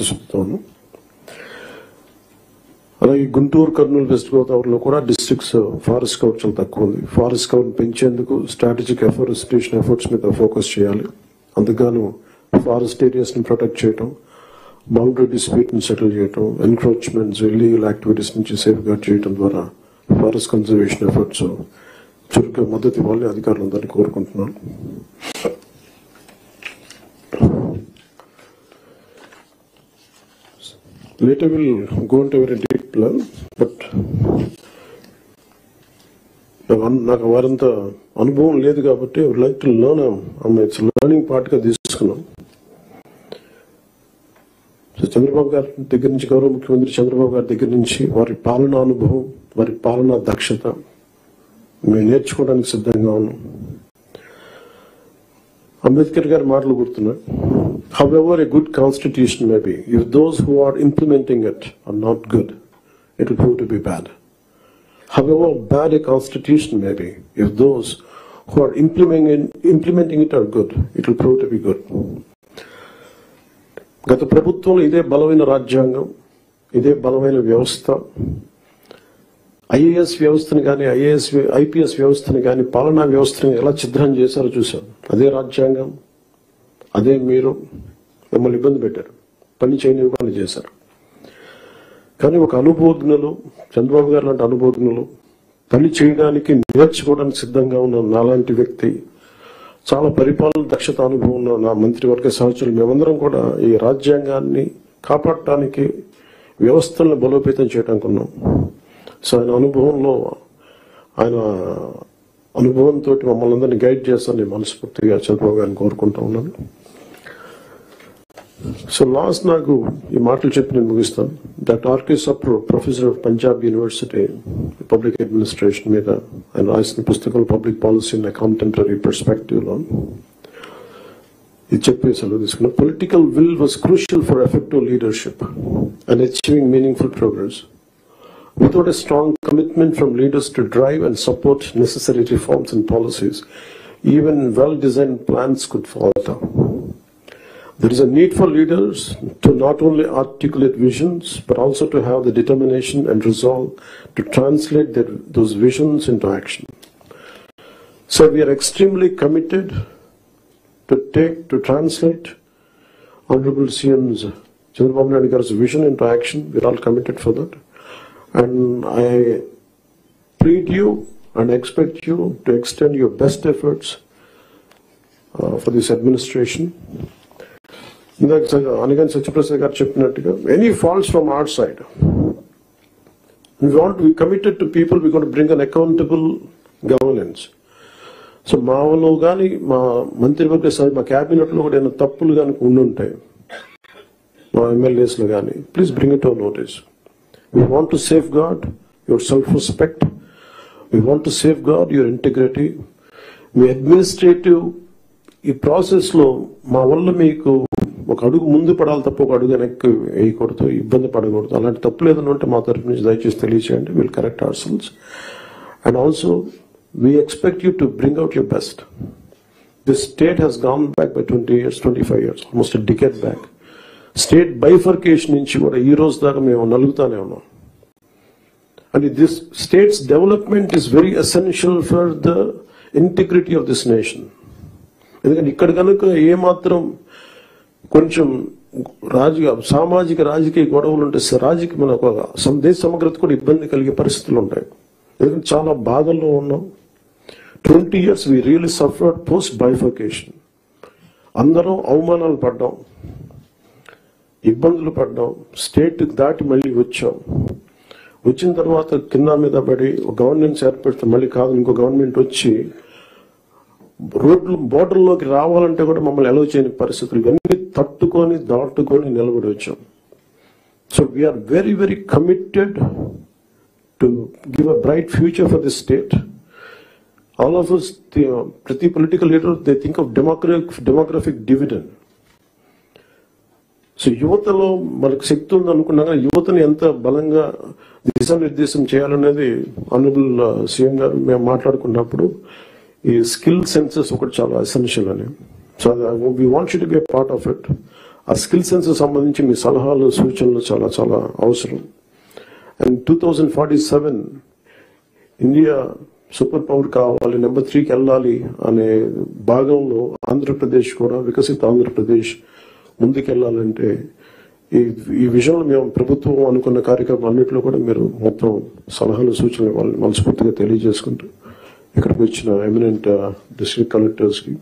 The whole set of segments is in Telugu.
చెప్తాను. అలాగే గుంటూరు, కర్నూలు, వెస్ట్ గోదావరిలో కూడా డిస్ట్రిక్ట్స్ ఫారెస్ట్ కవర్ చాలా తక్కువ ఉంది. ఫారెస్ట్ కవర్ పెంచేందుకు స్ట్రాటజిక్ ఎఫారెస్టేషన్ ఎఫర్ట్స్ మీద ఫోకస్ చేయాలి. అందుకు ఫారెస్ట్ ఏరియాస్ ని ప్రొటెక్ట్ చేయటం, బౌండరీ డిస్ప్యూట్ ని సెటిల్ చేయటం, ఎన్క్రోచ్మెంట్స్, ఇల్లీగల్ యాక్టివిటీస్ నుంచి సేఫ్ గార్డ్ చేయడం ద్వారా ఫారెస్ట్ కన్జర్వేషన్ ఎఫర్ట్స్ చురుగ్గా మద్దతు ఇవ్వాలని అధికారులందరినీ కోరుకుంటున్నాను. Later we'll go into very deep level, but నాకు వారంత అనుభవం లేదు కాబట్టి I would like to learn. It's learning part గా తీసుకున్నాం. చంద్రబాబు గారి దగ్గర నుంచి, గౌరవ ముఖ్యమంత్రి చంద్రబాబు గారి దగ్గర నుంచి వారి పాలనా అనుభవం, వారి పాలనా దక్షత మేము నేర్చుకోవడానికి సిద్ధంగా ఉన్నాం. అంబేద్కర్ గారి మాటలు గుర్తున్నాయి. However a good constitution may be, if those who are implementing it are not good, it will prove to be bad. However bad a constitution may be, if those who are implementing it are good, it will prove to be good. గత ప్రభుత్వంలో ఇదే బలమైన రాజ్యాంగం, ఇదే బలమైన వ్యవస్థ, ఐఏఎస్ వ్యవస్థను కానీ ఐపీఎస్ వ్యవస్థను కానీ పాలనా వ్యవస్థను ఎలా ఛిద్రం చేశారో చూశాం. అదే రాజ్యాంగం, అదే మీరు మిమ్మల్ని ఇబ్బంది పెట్టారు, పని చేయనివ్వకుండా చేశారు. కానీ ఒక అనుభవజ్ఞులు, చంద్రబాబు గారు లాంటి అనుభవజ్ఞులు, పని చేయడానికి నేర్చుకోవడానికి సిద్ధంగా ఉన్న నాలాంటి వ్యక్తి, చాలా పరిపాలన దక్షత అనుభవం ఉన్న నా మంత్రివర్గ సహచరులు, మేమందరం కూడా ఈ రాజ్యాంగాన్ని కాపాడటానికి, వ్యవస్థలను బలోపేతం చేయడానికి ఉన్నాం. సో ఆయన అనుభవంతో మమ్మల్ని అందరినీ గైడ్ చేస్తాను నేను మనస్ఫూర్తిగా చంద్రబాబు గారిని కోరుకుంటా ఉన్నాను. సో లాస్ట్ నాకు ఈ మాటలు చెప్పి నేను ముగిస్తాను. Doctor RK Sapru, professor of Punjab university public administration మీద ఆయన రాసిన పుస్తకాలు public policy in contemporary perspective లో ఇది చెప్పి సెలవు తీసుకున్నాం. Political will was crucial for effective leadership and achieving meaningful progress. Without a strong commitment from leaders to drive and support necessary reforms and policies, even well-designed plans could falter. There is a need for leaders to not only articulate visions, but also to have the determination and resolve to translate those visions into action. So we are extremely committed to translate Honorable CM's Chandrababu Naidu Garu's vision into action. We are all committed for that. And I plead you and expect you to extend your best efforts for this administration. Anigan Satyaprasad garu cheppinattuga, any faults from our side, we want to be committed to people. We're going to bring an accountable governance. So మాలో కానీ మా మంత్రివర్గ సభ, మా క్యాబినెట్లో కూడా ఏమైనా తప్పులు కానీ ఉండుంటాయి, మా ఎమ్మెల్యేస్లో కానీ, please bring it our notice. We want to safeguard your self-respect. We want to safeguard your integrity. Me administrative ఈ ప్రాసెస్లో మా వల్ల మీకు ఒక అడుగు ముందు పడాలి తప్ప ఒక అడుగు వెనక్కి వేయకూడదు, ఇబ్బంది పడకూడదు. అలాంటి తప్పులు ఏదైనా ఉంటే మా తరఫు నుంచి దయచేసి తెలియచేయండి. Will correct ourselves. And also we expect you to bring out your best. This state has gone back by 20 years, 25 years, almost a decade back. State bifurcation నుంచి కూడా ఈ రోజు దాకా మేము నలుగుతానే ఉన్నాం. And this state's development is very essential for the integrity of this nation. ఎందుకంటే ఇక్కడ కనుక ఏమాత్రం కొంచెం సామాజిక రాజకీయ గొడవలు ఉంటే మన దేశ సమగ్రత కూడా ఇబ్బంది కలిగే పరిస్థితులు ఉంటాయి. ఎందుకంటే చాలా బాధల్లో ఉన్నాం. 20 years we really suffered post bifurcation. అందరం అవమానాలు పడ్డాం, ఇబ్బందులు పడ్డాం, స్టేట్ దాటి మళ్ళీ వచ్చాం. వచ్చిన తర్వాత కింద మీద పడి ఒక గవర్నెన్స్ ఏర్పడితే మళ్ళీ కాదు ఇంకో గవర్నమెంట్ వచ్చి రోడ్లు బోర్డర్లోకి రావాలంటే కూడా మమ్మల్ని అలౌ చేయని పరిస్థితులు, ఇవన్నీ తట్టుకొని దాటుకొని నిలబడి వచ్చాం. So we are very very committed to give a bright future for this state. All of us, ప్రతి political leader they think of demographic dividend. So యువతలో మనకు శక్తి ఉంది అనుకున్నా, యువతని ఎంత బలంగా దిశానిర్దేశం చేయాలనేది ఆనరబుల్ సీఎం గారు మేము మాట్లాడుకున్నప్పుడు ఈ స్కిల్ సెన్సెస్ ఒకటి చాలా ఎసెన్షియల్ అని. So we want you to be a part of it. ఆ స్కిల్ సెన్స్ సంబంధించి మీ సలహాలు సూచనలు చాలా చాలా అవసరం. అండ్ 2047 ఇండియా సూపర్ పవర్ కావాలి, నెంబర్ 3కి వెళ్ళాలి అనే భాగంలో ఆంధ్రప్రదేశ్ కూడా వికసిత ఆంధ్రప్రదేశ్ ముందుకెళ్లాలంటే ఈ విషయంలో మేము ప్రభుత్వం అనుకున్న కార్యక్రమం అన్నింటిలో కూడా మీరు మొత్తం సలహాలు సూచనలు ఇవ్వాలని మనస్ఫూర్తిగా తెలియజేసుకుంటూ ఇక్కడికి వచ్చిన ఎమినెంట్ డిస్ట్రిక్ట్ కలెక్టర్స్ కి,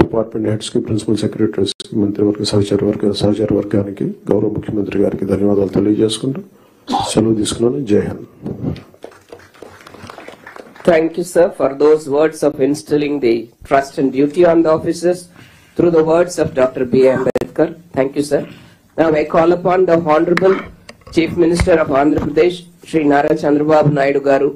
డిపార్ట్మెంట్ హెడ్స్ కి, ప్రిన్సిపల్ సెక్రటరీస్ కి, మంత్రివర్గ సహచార వర్గానికి, గౌరవ ముఖ్యమంత్రి గారికి ధన్యవాదాలు తెలియజేసుకుంటూ సెలవు తీసుకున్నాను. జై Hind. Thank you, sir, for those words of instilling the trust and duty on the officers through the words of Dr. B. Ambedkar. Thank you, sir. Now I call upon the Honorable Chief Minister of Andhra Pradesh, Shri Nara Chandrababu Naidu Garu,